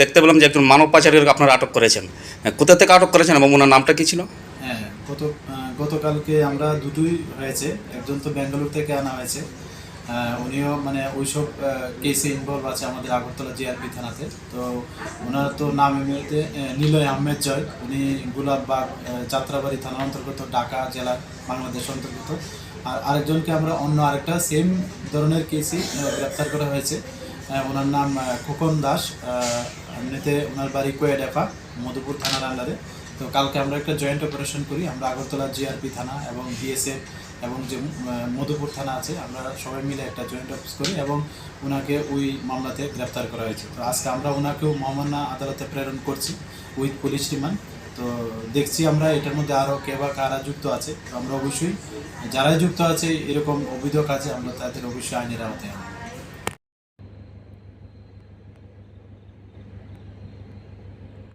দেখতে পেলাম যে একজন মানব পাচারকারীকে আপনারা আটক করেছেন। কোথা থেকে আটক করেছেন এবং ওনার নামটা কী ছিল? হ্যাঁ, গতকালকে আমরা দুটোই হয়েছে। একজন তো বেঙ্গালুরু থেকে আনা হয়েছে। উনিও মানে ওইসব কেসে ইনভলভ আছে আমাদের আগরতলা জিআরপি থানাতে। তো ওনার তো নাম এমনিতে নিলয় আহমেদ জয়। উনি গোলাপবাগ যাত্রাবাড়ি থানার অন্তর্গত, ঢাকা জেলার, বাংলাদেশ অন্তর্গত। আর আরেকজনকে আমরা অন্য আরেকটা সেম ধরনের কেসই গ্রেপ্তার করা হয়েছে। ওনার নাম খোকন দাস। এমনিতে ওনার বাড়ি কোয়েডাফা, মধুপুর থানার আন্ডারে। তো কালকে আমরা একটা জয়েন্ট অপারেশন করি, আমরা আগরতলা জিআরপি থানা এবং বিএসএফ এবং যে মধুপুর থানা আছে, আমরা সবাই মিলে একটা জয়েন্ট অফিস করি এবং ওনাকে ওই মামলাতে গ্রেপ্তার করা হয়েছে। তো আজকে আমরা ওনাকেও মহামান্য আদালতে প্রেরণ করছি উইথ পুলিশ রিমান্ড। তো দেখছি আমরা এটার মধ্যে আরও কে বা কারা যুক্ত আছে। তো আমরা অবশ্যই যারাই যুক্ত আছে এরকম অভিযোগ আছে, আমরা তাদের অবশ্যই আইনের আওতায় আনবো।